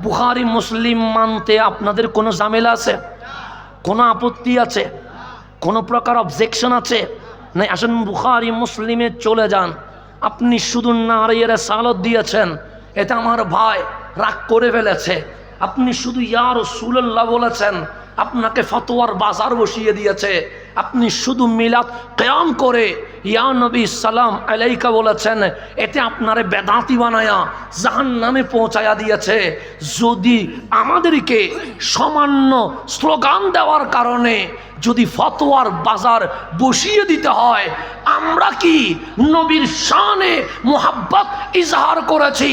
বুখারী মুসলিম মানতে আপনাদের কোনো ঝামেলা আছে, কোনো আপত্তি আছে, কোনো প্রকার অবজেকশন আছে? না, আসেন বুখারী মুসলিমে চলে যান। আপনি শুধু নারিয়ের সালত দিয়েছেন, এটা আমার ভাই রাগ করে ফেলেছে। আপনি শুধু ইয়া রাসূলুল্লাহ বলেছেন, আপনাকে ফতোয়ার বাজার বসিয়ে দিয়েছে। আপনি শুধু মিলাদ কিয়াম করে ইয়া নবী সালাম আলাইকা বলেছেন, এতে আপনারে বেদাতি বানায়া জাহান্নামে পৌঁছায়া দিয়েছে। যদি আমাদেরকে সামান্য স্লোগান দেওয়ার কারণে যদি ফতোয়ার বাজার বসিয়ে দিতে হয়, আমরা কি নবীর শানে মুহাব্বত ইজহার করেছি?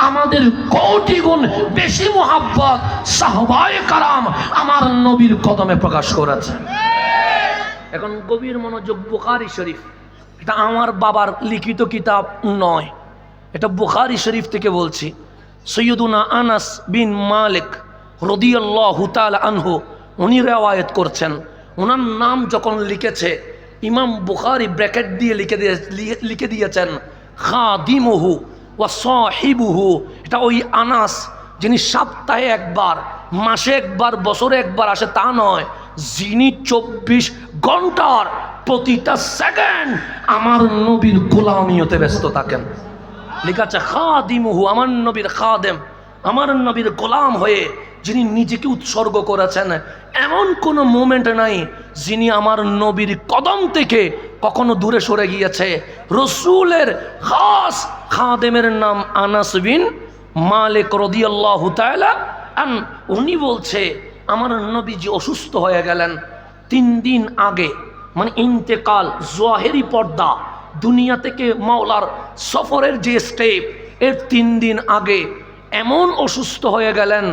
আমাদের কোটি গুণ বেশি মুহাব্বত সাহাবায়ে কারাম আমার নবীর কদমে প্রকাশ করেছে। এখন গভীর মনোযোগ, বুখারী শরীফ, এটা আমার বাবার লিখিত কিতাব নয়, এটা বুখারী শরীফ থেকে বলছি। সৈয়দুনা আনাস বিন মালিক রাদিয়াল্লাহু তাআলা আনহু উনি রিওয়ায়াত করছেন। ওনার নাম যখন লিখেছে ইমাম বুখারী ব্র্যাকেট দিয়ে লিখে দিয়েছেন খাদিমুহু ওয়া সাহিবুহু। এটা ওই আনাস যিনি সপ্তাহে একবার, মাসে একবার, বছরে একবার আসে তা নয়, যিনি 24 ঘন্টার প্রতিটা সেকেন্ড আমার নবীর গোলামিয়তে ব্যস্ত থাকেন। লেখা আছে খাদিমুহু, আমার নবীর খাদেম, আমার নবীর গোলাম হয়ে যিনি নিজেকে উৎসর্গ করেছেন। এমন কোনো মোমেন্ট নাই যিনি আমার নবীর কদম থেকে কখনো দূরে সরে গিয়েছে। রসুলের খাস খাদেমের নাম আনাস বিন মালিক রাদিয়াল্লাহু তাআলা আন। উনি বলছে আমার নবীজি অসুস্থ হয়ে গেলেন 3 দিন আগে, মানে ইন্তেকাল, জাহেরি পর্দা, দুনিয়া থেকে মাওলার সফরের যে স্টেপ, এর 3 দিন আগে এমন অসুস্থ হয়ে গেলেন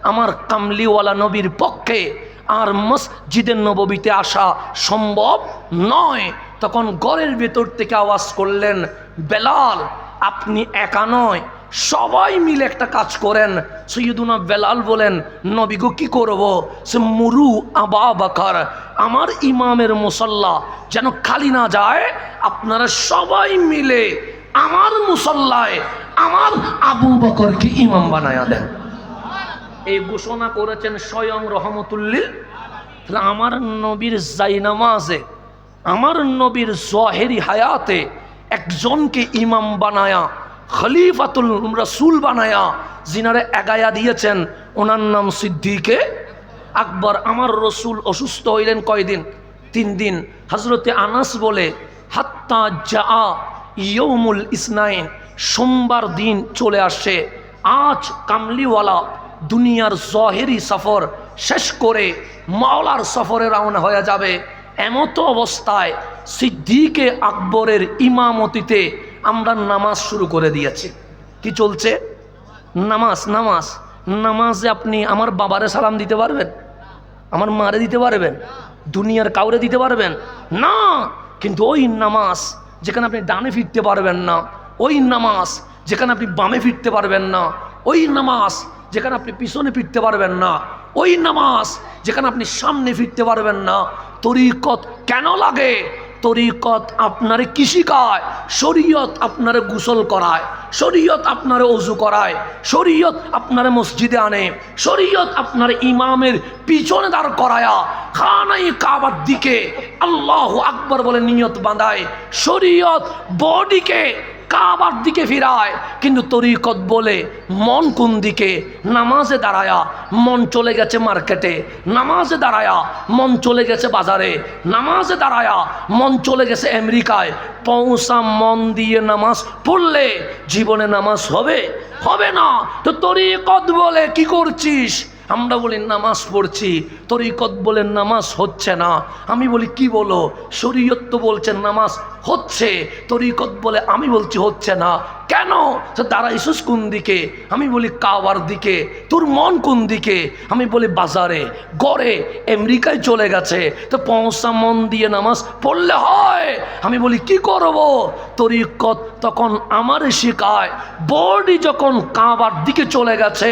আমার কামলিওয়ালা নবীর পক্ষে আর মসজিদে নববীতে আসা সম্ভব নয়। তখন ঘরের ভেতর থেকে আওয়াজ করলেন, বেলাল আপনি একা নয়, সবাই মিলে একটা কাজ করেন। সৈয়দুনা বেলাল বলেন, নবী গো কি করব? সে মুরু আবা বকর, আমার ইমামের মুসল্লা যেন খালি না যায়, আপনারা সবাই মিলে আমার মুসল্লায় আমার আবু বকরকে ইমাম বানায়া দেন। এই ঘোষণা করেছেন স্বয়ং রহমতুল্লিল। তাহলে আমার নবীর জায়নামাজে, আমার নবীর জাহেরি হায়াতে একজনকে ইমাম বানায়া, খলিফাতুল রাসূল বানায়া জিনারে এগায়া দিয়েছেন, ওনার নাম সিদ্দিকে আকবর। আমার রসুল অসুস্থ হইলেন কয়দিন? 3 দিন। হজরতে আনাস বলে হাত্তা যা ইয়ৌমুল ইসনাইন, সোমবার দিন চলে আসে। আজ কামলিওয়ালা দুনিয়ার জাহেরি সফর শেষ করে মাওলার সফরে রওনা হয়ে যাবে। এমতো অবস্থায় সিদ্দিকে আকবরের ইমামতিতে আমরা নামাজ শুরু করে দিয়েছি। কি চলছে? নামাজে আপনি আমার বাবারে সালাম দিতে পারবেন? আমার মারে দিতে পারবেন? দুনিয়ার কাউরে দিতে পারবেন না। কিন্তু ওই নামাজ যেখানে আপনি ডানে ফিরতে পারবেন না, ওই নামাজ যেখানে আপনি বামে ফিরতে পারবেন না, ওই নামাজ যেখানে আপনি পিছনে ফিরতে পারবেন না, ওই নামাজ যেখানে আপনি সামনে ফিরতে পারবেন না। তরিকত কেন লাগে? তরিকত আপনারে কি শিখায়? শরীয়ত আপনারে গোসল করায়, শরীয়ত আপনারে ওযু করায়, শরীয়ত আপনারে মসজিদে আনে, শরীয়ত আপনার ইমামের পিছনে দাঁড় করায়া খানাই কাবার দিকে আল্লাহু আকবার বলে নিয়ত বাঁধায়, শরীয়ত বডিকে কাবার দিকে ফিরায়। কিন্তু তরিকত বলে মন কোন দিকে? নামাজে দাঁড়ায়া মন চলে গেছে মার্কেটে, নামাজে দাঁড়ায়া মন চলে গেছে বাজারে, নামাজে দাঁড়ায়া মন চলে গেছে আমেরিকায়। পৌঁছা মন দিয়ে নামাজ পড়লে জীবনে নামাজ হবে? হবে না। তো তরিকত বলে কি করছিস? আমরা বলি নামাজ পড়ছি, তরিকত বলে নামাজ হচ্ছে না। আমি বলি কি বলো? শরীয়ত তো বলছে নামাজ হচ্ছে, তরিকত বলে আমি বলছি হচ্ছে না। কেন? দাঁড়াইছিস কোন দিকে? আমি বলি কাবার দিকে। তোর মন কোন দিকে? আমি বলি বাজারে, গড়ে, আমেরিকায় চলে গেছে। তো পৌঁছা মন দিয়ে নামাজ পড়লে হয়। আমি বলি কি করব? তরিকত তখন আমারে শেখায়, বডি যখন কাবার দিকে চলে গেছে,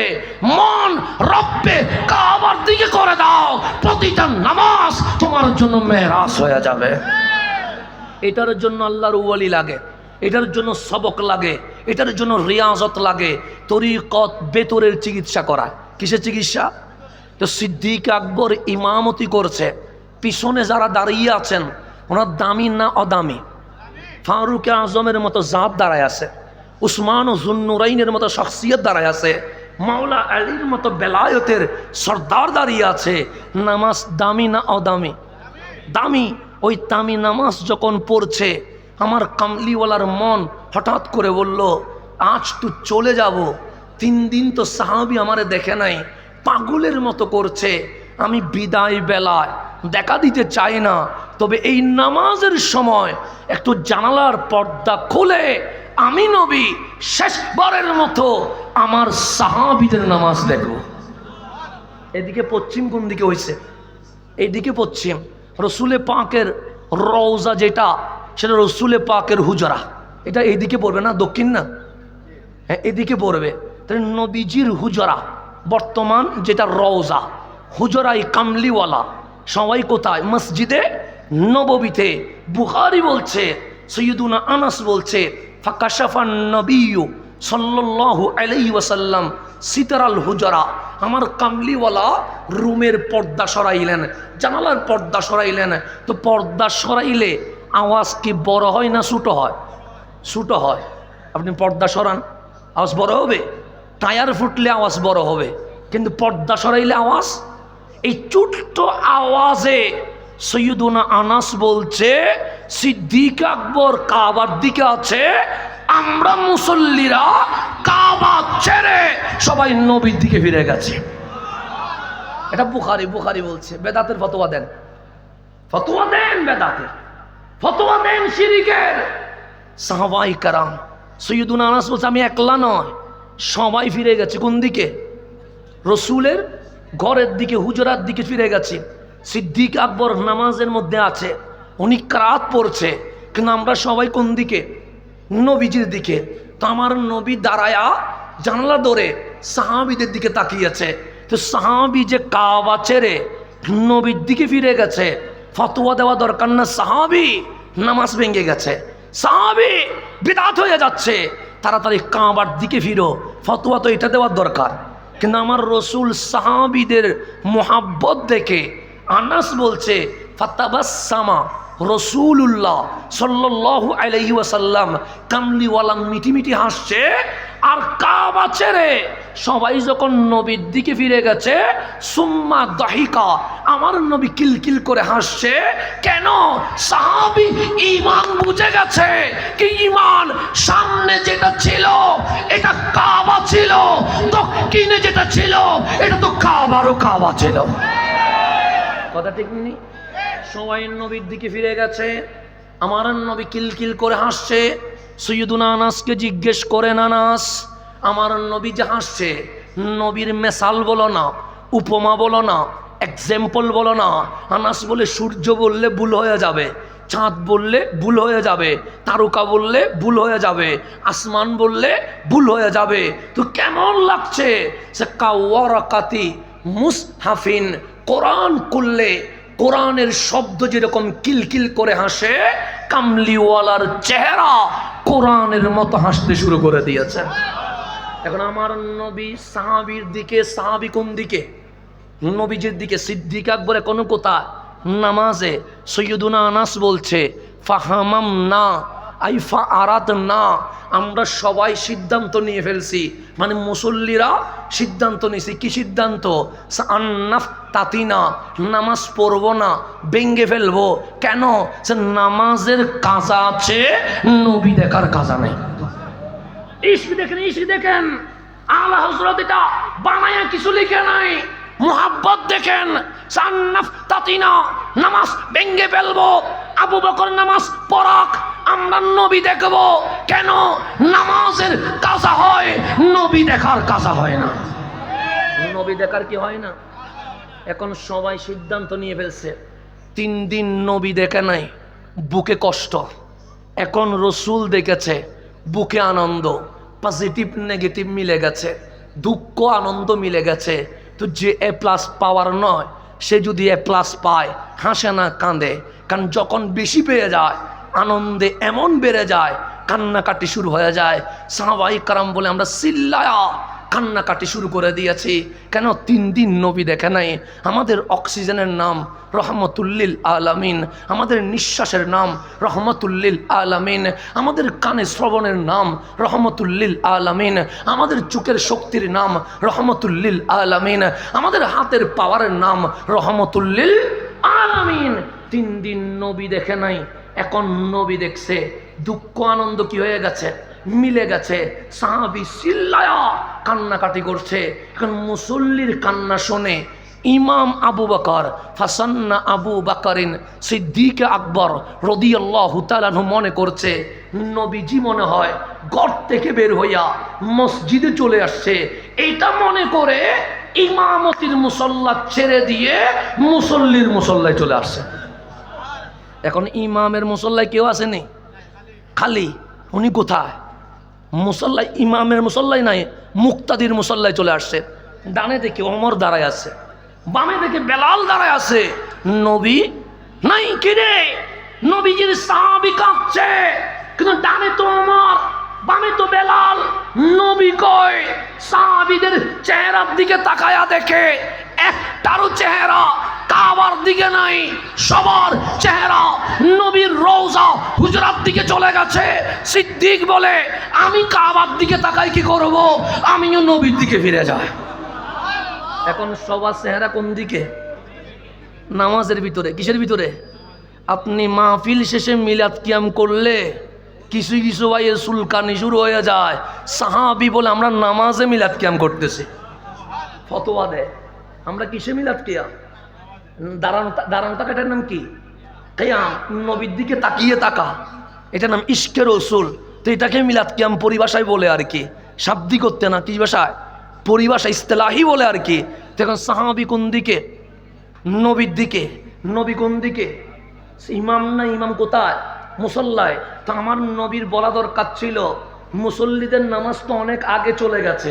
মন রব্বে কাবার দিকে করে দাও, প্রতিটা নামাজ তোমার জন্য মেরাজ হয়ে যাবে। এটার জন্য আল্লাহর ওয়ালি লাগে, এটার জন্য সবক লাগে, এটার জন্য রিয়াজত লাগে। তরিকত বেতরের চিকিৎসা করায়। কিসের চিকিৎসা? তো সিদ্দিক আকবর ইমামতি করছে, পিছনে যারা দাঁড়িয়ে আছেন ওনার দামি না অদামি? ফারুক আজমের মতো জাত দাঁড়ায় আছে, উসমান ও জুন্নুরাইনের মতো শখসিয়ত দাঁড়ায় আছে, মাওলা আলীর মতো বেলায়তের সর্দার দাঁড়িয়ে আছে। নামাজ দামি না অদামি? দামি। ওই দামি নামাজ যখন পড়ছে, আমার কামলিওয়ালার মন হঠাৎ করে বলল, আজ তো চলে যাব, 3 দিন তো সাহাবী আমারে দেখে নাই, পাগলের মতো করছে, আমি বিদায় বেলায় দেখা দিতে চাই না, তবে এই নামাজের সময় একটু জানালার পর্দা খুলে আমি নবী শেষবারের মতো আমার সাহাবীদের নামাজ দেখব। এদিকে পশ্চিম কোন দিকে হয়েছে? এইদিকে পশ্চিম। রসুলে পাকের রওজা যেটা, সেটা রসুলে পাকের হুজরা, এটা এইদিকে পড়বে না, দক্ষিণ না? হ্যাঁ, এদিকে পড়বে। তাহলে নবীজির হুজরা বর্তমান যেটা রওজা, হুজরাই কামলিওয়ালা সবাই কোথায়? মসজিদে নববীতে। বুখারী বলছে, সৈয়দুনা আনাস বলছে, ফাকাশাফান নবিয়্যু সাল্লাল্লাহু আলাইহি ওয়াসাল্লাম সিতরাল হুজরা, আমার কামলিওয়ালা রুমের পর্দা সরাইলেন, জানালার পর্দা সরাইলেন। তো পর্দা সরাইলে আওয়াজ কি বড় হয় না ছোটো হয়? ছোটো হয়। আপনি পর্দা সরান, আওয়াজ বড় হবে? টায়ার ফুটলে আওয়াজ বড় হবে, কিন্তু পর্দা সরাইলে আওয়াজ, এই ছোট্ট আওয়াজে সৈয়দুনা আনাস বলছে, সিদ্দিক আকবর কাবার দিকে আছে, আমরা মুসল্লিরা কাবা ছেড়ে সবাই নবীর দিকে ফিরে গেছে। এটা বুখারী বলছে। বেদাতের ফতোয়া দেন, ফতোয়া দেন, বেদাতের ফতোয়া দেন, শিরকের। সাহাবাই কারাম, সৈয়দুনা আনাস বলছে, আমি একলা নয়, সবাই ফিরে গেছে। কোন দিকে? রসুলের ঘরের দিকে, হুজরার দিকে ফিরে গেছে। সিদ্দিক আকবর নামাজের মধ্যে আছে, উনি কিরাত পড়ছে, কিন্তু আমরা সবাই কোন দিকে? নবীজির দিকে। তো আমার নবী দাঁড়ায়া জানলা ধরে সাহাবীদের দিকে তাকিয়েছে। তো সাহাবী যে কাবা ছেড়ে নবীর দিকে ফিরে গেছে, ফতোয়া দেওয়া দরকার না, সাহাবী নামাজ ভেঙে গেছে, সাহাবী বিদআত হয়ে যাচ্ছে, তাড়াতাড়ি কাবার দিকে ফিরো, ফতোয়া তো এটা দেওয়ার দরকার। কিন্তু আমার রসুল সাহাবীদের মোহাব্বত দেখে আনাস বলছে, ফাতাবাসসামা রসুলুল্লাহ সাল্লাল্লাহু আলাইহি ওয়াসাল্লাম, কামলিওয়ালা মিটিমিটি হাসছে। আর কাবা ছেড়ে সবাই যখন নবীর দিকে ফিরে গেছে, সুম্মা দাহিকা, আমার নবী কিলকিল করে হাসছে। কেন? সাহাবী ঈমান বুঝে গেছে কি ঈমান সামনে যেটা ছিল এটা কাবা ছিল, দক্ষিণে যেটা ছিল এটা তো কাবারও কাবা ছিল। কথা ঠিক নেই? সবাই নবীর দিকে ফিরে গেছে, আমার নবী কিলকিল করে হাসছে। সৈয়দুনা আনাসকে জিজ্ঞেস করেন, আনাস, আমার নবী যে হাসছে, নবীর মেসাল বলো না, উপমা বলো না, এক্সাম্পল বলো না। আনাস বলে, সূর্য বললে ভুল হয়ে যাবে, চাঁদ বললে ভুল হয়ে যাবে, তারকা বললে ভুল হয়ে যাবে, আসমান বললে ভুল হয়ে যাবে। তো কেমন লাগছে? সে কাওয়ারাকাতি মুসহাফিন, কোরআন করলে কোরআনের শব্দ যেরকম কিলকিল করে হাসে, কামলিওয়ালার চেহারা কোরআনের মতো হাসতে শুরু করে দিয়েছে। এখন আমার নবী সাহাবীর দিকে, সাহাবী কোন দিকে? নবীজির দিকে। সিদ্দিক আকবর কোনো কোথায়? নামাজে। সৈয়দুনা আনাস বলছে, ফাহামাম না আইফা আরাত না, আমরা সবাই সিদ্ধান্ত নিয়ে ফেলছি, মানে মুসল্লিরা সিদ্ধান্ত নিয়েছি। কি সিদ্ধান্ত? আন্নাফ তাতিনা, নামাজ পড়বো না, ভেঙ্গে ফেলবো। কেন? সে নামাজের কাজা আছে, নবী দেখার কাজা নেই। ইশক দেখেন, ইশক দেখেন, আলা হযরত এটা বানায়া কিছু লিখে নাই, মুহাব্বত দেখেন। সান্নাফ তাতিনা, নামাজ ভেঙ্গে ফেলবো, আবু বকর নামাজ পড়াক, আমরা নবী দেখব। কেন? নামাজের কাজা হয়, নবী দেখার কাজা হয় না। নবী দেখার কি হয় না? এখন সবাই সিদ্ধান্ত নিয়ে ফেলছে, 3 দিন নবী দেখে নাই, বুকে কষ্ট। এখন রসুল দেখেছে, বুকে আনন্দ, পজিটিভ নেগেটিভ মিলে গেছে, দুঃখ আনন্দ মিলে গেছে। তো যে A+ পাওয়ার নয়, সে যদি A+ পায়, হাসে না কাঁদে। কারণ যখন বেশি পেয়ে যায়, আনন্দে এমন বেড়ে যায়, কান্নাকাটি শুরু হয়ে যায়। সাহাবায়ে কেরাম বলে আমরা চিল্লায়া কান্নাকাটি শুরু করে দিয়েছি। কেন? 3 দিন নবী দেখে নাই। আমাদের অক্সিজেনের নাম রহমতুল্লিল আলামিন, আমাদের নিঃশ্বাসের নাম রহমতুল্লিল আলামিন, আমাদের কানে শ্রবণের নাম রহমতুল্লিল আলামিন, আমাদের চোখের শক্তির নাম রহমতুল্লিল আলামিন, আমাদের হাতের পাওয়ারের নাম রহমতুল্লিল আলামিন। 3 দিন নবী দেখে নাই, এখন নবী দেখছে। দুঃখ আনন্দ কি হয়ে গেছে? মিলে গেছে। সাহাবী চিল্লায়া কান্নাকাটি করছে। এখন মুসল্লির কান্না শুনে ইমাম আবু বকর ফাসান্না আবু বকরিন সিদ্দিক আকবর রাদিয়াল্লাহু তাআলা মনে করছে নবীজি মনে হয় ঘর থেকে বের হইয়া মসজিদে চলে আসছে। এইটা মনে করে ইমামতির মুসল্লা ছেড়ে দিয়ে মুসল্লির মুসল্লায় চলে আসছে। এখন ইমামের মুসল্লায় কেউ আসেনি, খালি। উনি কোথায়? মুসল্লায়, ইমামের মুসল্লায় নাই, মুক্তাদির মুসল্লায় চলে আসছে। ডানে দেখে ওমর দাঁড়ায় আছে, বামে দেখে বেলাল দাঁড়ায় আছে, নবী নাই। কিরে, নবীজির সাহাবী কাঁদছে, কিন্তু ডানে তো ওমর, বামে তো বেলাল, নবী কই? সাহাবীদের চেহারার দিকে তাকায়া দেখে একটারও চেহারা কাবার দিকে নাই, সবার চেহারা নবীর রওজা হুজরাত দিকে চলে গেছে। সিদ্দিক বলে আমি কাবার দিকে তাকাই কি করব, আমিও নবীর দিকে ফিরে যাই। এখন সবার চেহারা কোন দিকে? নামাজের ভিতরে। কিসের ভিতরে? আপনি মাহফিল শেষে মিলাদ কিয়াম করলে কিছু কিছু ভাইয়ের সুলকানি শুরু হয়ে যায়। সাহাবী বলে আমরা নামাজে মিলাদ কিয়াম করতেছি, ফতোয়া দেয়। আমরা কিসে মিলাদ কিয়াম? দাঁড়ানো টাকা, এটার নাম কি? কিয়াম। নবীর দিকে তাকিয়ে তাকা, এটার নাম ইশকে রসুল। তো এটাকে মিলাদ কিয়াম পরিভাষায় বলে আর কি, শাব্দিক করতে না, কি ভাষায়? পরিভাষা, ইস্তেলাহি বলে আর কি। তখন সাহাবী কোন দিকে? নবীর দিকে। নবী কোন দিকে? ইমাম না, ইমাম কোথায়? মুসল্লায়। তো আমার নবীর বলা দরকার ছিল মুসল্লিদের নামাজ তো অনেক আগে চলে গেছে,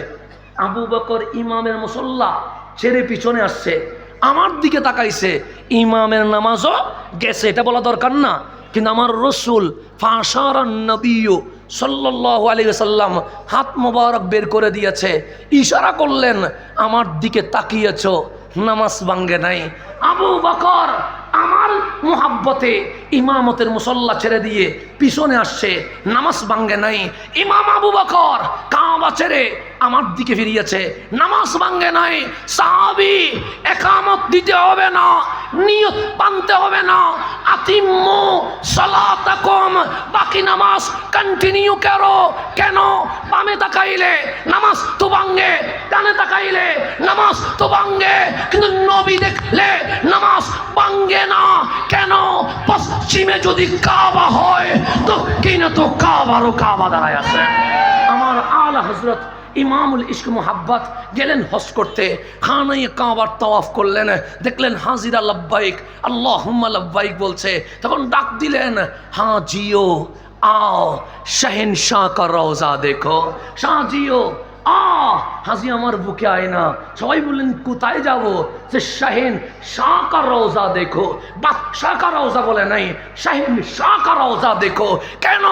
আবু বকর ইমামের মুসল্লা ছেড়ে পিছনে আসছে, আমার দিকে তাকাইছে, ইমামের নামাজও গেছে, এটা বলা দরকার না। কিন্তু আমার রসুল ফাশারান নবী সাল্লাল্লাহু আলাইহি ওয়াসাল্লাম হাত মোবারক বের করে দিয়েছে, ইশারা করলেন আমার দিকে তাকিয়েছ, নামাজ ভাঙ্গে নাই। আবু বকর আমার মুহাব্বতে ইমামতের মুসল্লা ছেড়ে দিয়ে পিছনে আসছে, নামাজ ভাঙ্গে নাই। ইমাম আবু বকর কাবা ছেড়ে আমার দিকে ফিরিয়েছে, নামাজ ভাঙ্গে নাই। সাহাবী একামত দিতে হবে না, নিয়ত বানতে হবে না, আতিম্মু সালাতাকুম, বাকি নামাজ কন্টিনিউ করো। কেন? বামে তাকাইলে নামাজ তো ভাঙ্গে, ডানে তাকাইলে নামাজ তো ভাঙ্গে, কিন্তু নবী দেখলে নামাজ ভাঙ্গে না। কেন? পশ্চিমে যদি কাবা হয় তো কিনা তো কাবারও কাবা দাঁড়ায় আছে। আমার আলা হযরত ইমামুল ইশক মুহাব্বত গেলেন হজ করতে, খানায়ে কাবার তাওয়াফ করলেন, দেখলেন হাজিরা লাব্বাইক আল্লাহুম্মা লাব্বাইক বলছে, তখন ডাক দিলেন হাজিও आओ शहनशाह का রওজা দেখো। শাহজিও হাজি আমার বুকে আয় না। সবাই বললেন কোথায় যাব? যে শাহিন শাহ কা রওজা দেখো। বাদশাহ কা রওজা বলে নাই, শাহিন শাহ কা রওজা দেখো। কেন?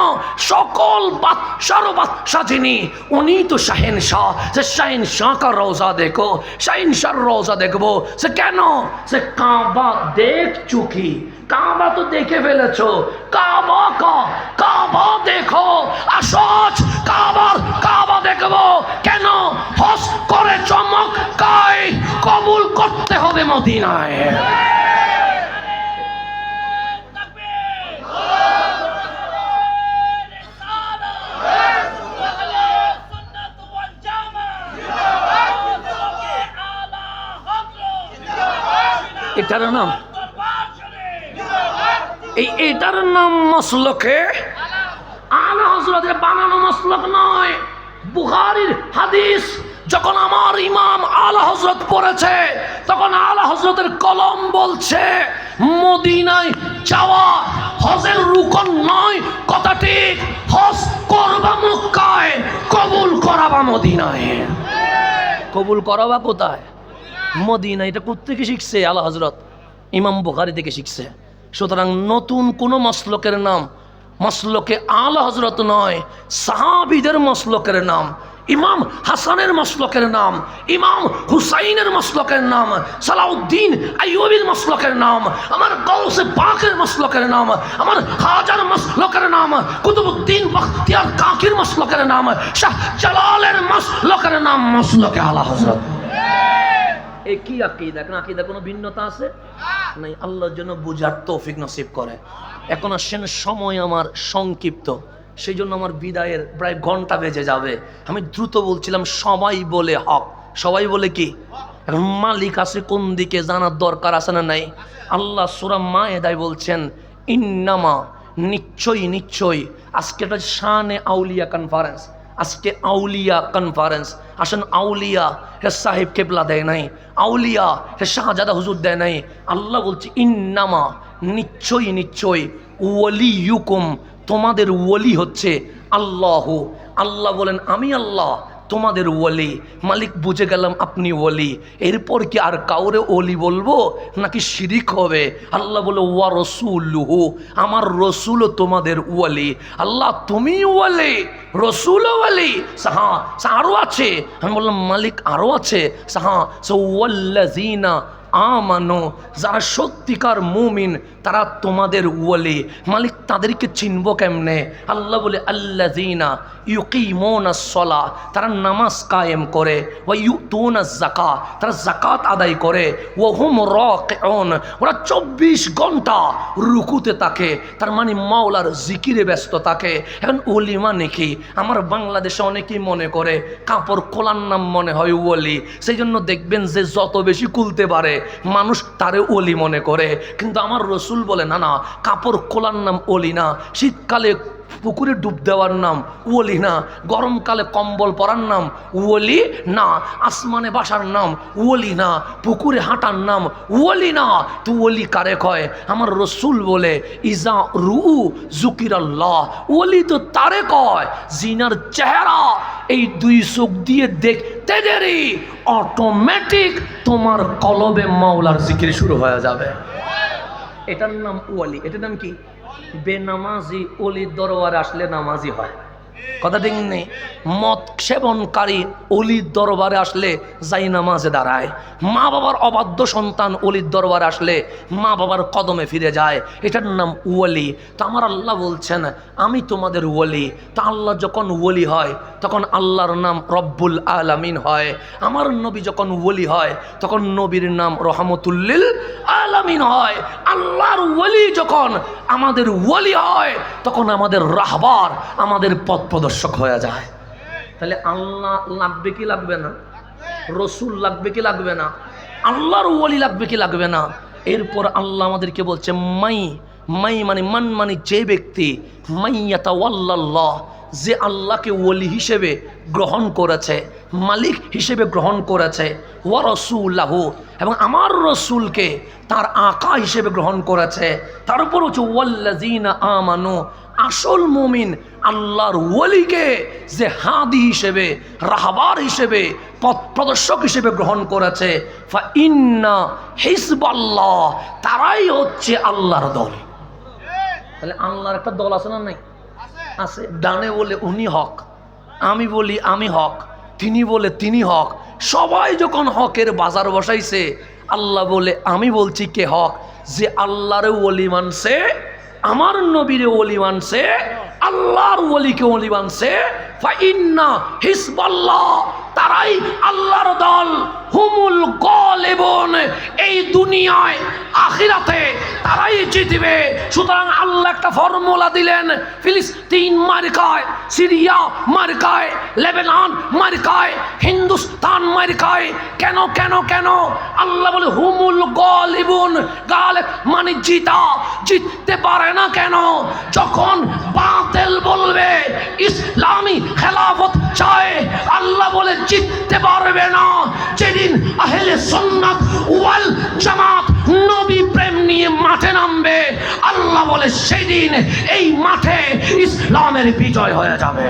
সকল বাদশার বাদশাহ যিনি, উনি তো শাহিন শাহ। যে শাহিন শাহ কা রওজা দেখো, শাহিন শাহর রওজা দেখবো। সে কেন? সে কাবা দেখ চুকি, কাবা তো দেখে ফেলেছো, কাবা কা কাবা দেখো, আসজ কাবার কাবা দেখবো। কেন? হজ করে চমৎকায় কবুল করতে হবে মদিনায়। এটার নাম, এটার নাম মাসলকে আলা হযরতের বানানো মাসলক নয়। বুখারীর হাদিস যখন আমার ইমাম আলা হযরত পড়েছে, তখন আলা হযরতের কলম বলছে মদিনায় যাওয়া হজের রুকন নয়, কথা ঠিক। হজ করবা মক্কায়, কবুল করাবা মদিনায়। কবুল করাবা কোথায়? মদিনা। এটা কোত্থেকে শিখছে? আলা হযরত ইমাম বুখারী থেকে শিখছে। সুতরাং নতুন কোনো মাসলকের নাম মসলকে আলা হজরত নয়, সাহাবীদের মসলকের নাম, ইমাম হাসানের মসলকের নাম, ইমাম হুসাইনের মসলকের নাম, সালাউদ্দিন আইয়ুবীর মসলকের নাম, আমার গাউসে পাকের মসলকের নাম, আমার হাজার মসলকের নাম, কুতুবউদ্দিন বখতিয়ার কাকির মসলকের নাম, শাহ জালালের মসলকের নাম মসলকে আলা হযরত। একই আকীদা, এখন আকীদা কোনো ভিন্নতা আছে নাই। আল্লাহর জন্য বুঝার তৌফিক নসিব করে। এখন আসেন, সময় আমার সংক্ষিপ্ত, সেই জন্য আমার বিদায়ের প্রায় ঘন্টা বেজে যাবে। আমি দ্রুত বলছিলাম, সবাই বলে হক, সবাই বলে কি? এখন মালিক আছে কোন দিকে জানার দরকার আছে না নাই? আল্লাহ সূরা মায়েদায় বলছেন, ইন্নামা, নিশ্চয়ই নিশ্চয়ই। আজকে একটা শানে আউলিয়া কনফারেন্স, আজকে আউলিয়া কনফারেন্স। আসেন, আউলিয়া হে সাহেব কেবলা দেয় নাই, আউলিয়া হে শাহজাদা হুজুর দেয় নাই। আল্লাহ বলছে, ইন্নামা, নিশ্চয়ই নিশ্চয়ই, ওয়ালিয়ুকুম, তোমাদের ওয়ালি হচ্ছে আল্লাহ। আল্লাহ বলেন, আমি আল্লাহ তোমাদের ওয়ালি। মালিক বুঝে গেলাম আপনি ওয়ালি, এরপর কি আর কাউরে ওলি বলবো নাকি শিরিক হবে? আল্লাহ বলে, ওয়া রসুলুহু, আমার রসুলও তোমাদের ওয়ালি। আল্লাহ তুমি ওয়ালি, রসুলও ওয়ালি। সাহা, আরও আছে। আমি বললাম, মালিক আরও আছে? সাহা, ওয়াল্লাযিনা আমানো, যারা সত্যিকার মুমিন তারা তোমাদের ওয়ালি। মালিক তাদেরকে চিনব কেমনে? আল্লাহ বলে, আল্লাযিনা ইউকিমুনাস সালাহ, তারা নামাজ কায়েম করে, ওয়া ইউতুনাজ যাকাত, তারা যাকাত আদায় করে, ওয়া হুম রাকিউন, ওরা 24 ঘন্টা রুকুতে থাকে, তার মানে মাওলার জিকিরে ব্যস্ত থাকে। এখন ওলি মানে কি? আমার বাংলাদেশে অনেকেই মনে করে কাপড় খোলার নাম মনে হয় ওলি, সেই জন্য দেখবেন যে যত বেশি খুলতে পারে মানুষ তারে ওলি মনে করে। কিন্তু আমার রসুল বলে, না না, কাপড় খোলার নাম ওলি না, শীতকালে পুকুরে ডুব দেওয়ার নাম ওলি না, গরমকালে কম্বল পরার নাম ওলি না, আসমানে বাসার নাম ওলি না, পুকুরে হাঁটার নাম ওলি না। তো ওলি কারে কয়? আমার রসুল বলে, ইজা রু জুকিরাল্লাহ, ওলি তো তারে কয় জিনার চেহারা এই দুই চোখ দিয়ে দেখতে দেরি অটোমেটিক তোমার কলবে মাওলার জিকির শুরু হয়ে যাবে। এটার নাম ওয়ালি। এটার নাম কি? বেনামাজি অলির দরবারে আসলে নামাজি হয়। কথা ঠিক নেই? মদ সেবনকারী অলির দরবারে আসলে যাই নামাজে দাঁড়ায়। মা বাবার অবাধ্য সন্তান অলির দরবারে আসলে মা বাবার কদমে ফিরে যায়। এটার নাম ওয়ালি। তো আমার আল্লাহ বলছেন, আমি তোমাদের ওয়ালি। তা আল্লাহ যখন ওয়ালি হয় তখন আল্লাহর নাম রব্বুল আলামিন হয়। আমার নবী যখন ওয়ালি হয় তখন নবীর নাম রহমতুল্লিল আলামিন হয়। আল্লাহর ওয়ালি যখন আমাদের ওয়ালি হয় তখন আমাদের রাহবার, আমাদের পথ প্রদর্শক হয়ে যায়। তাহলে আল্লাহ লাগবে কি লাগবে না? রসুল লাগবে কি লাগবে না? আল্লাহর ওয়ালি লাগবে কি লাগবে না? এরপর আল্লাহ আমাদেরকে বলছে, মাই মানে মান, মানে যে ব্যক্তি, মাইয়াতাওয়াল্লাল্লাহ, যে আল্লাহকে ওয়ালি হিসেবে গ্রহণ করেছে, মালিক হিসেবে গ্রহণ করেছে, ওয়া রাসূলাহু, এবং আমার রসুলকে তার আকা হিসেবে গ্রহণ করেছে, তার উপর হচ্ছে ওয়াল্লাযিনা আমানু, আসল মুমিন আল্লাহর ওয়ালিকে যে হাদি হিসেবে, রাহবার হিসেবে, পথ প্রদর্শক হিসেবে গ্রহণ করেছে, ফা ইন্না হিজবাল্লাহ, তারাই হচ্ছে আল্লাহর দল। তাহলে আল্লাহর একটা দল আছে না নাই? আছে। ডানে বলে উনি হক, আমি বলি আমি হক, তিনি বলে তিনি হক। সবাই যখন হকের বাজার বসাইছে, আল্লাহ বলে, আমি বলছি কে হক? যে আল্লাহর ওলি মানছে, আমার নবীর ওলি মানছে, আল্লাহর ওলিকে ওলি মানছে, ফা ইন্না হিজবাল্লাহ, তারাই আল্লাহর দল, হুমুল গালিবুন, এই দুনিয়ায় আখিরাতে তারাই জিতবে। সুতরাং আল্লাহ একটা ফর্মুলা দিলেন, ফিলিস্তিন মার্কায়, সিরিয়া মার্কায়, লেবানন মার্কায়, হিন্দুস্তান মার্কায়। কেন কেন কেন? আল্লাহ বলে হুমুল গালিবুন, গালিব মানে জিতা, জিততে পারে না কেন? যখন বাতিল বলবে ইসলামী খেলাফত চায়, আল্লাহ বলে জিততে পারবে না। যেদিন আহলে সুন্নাত ওয়াল জামাত নবী প্রেম নিয়ে মাঠে নামবে, আল্লাহ বলে সেদিন এই মাঠে ইসলামের বিজয় হয়ে যাবে।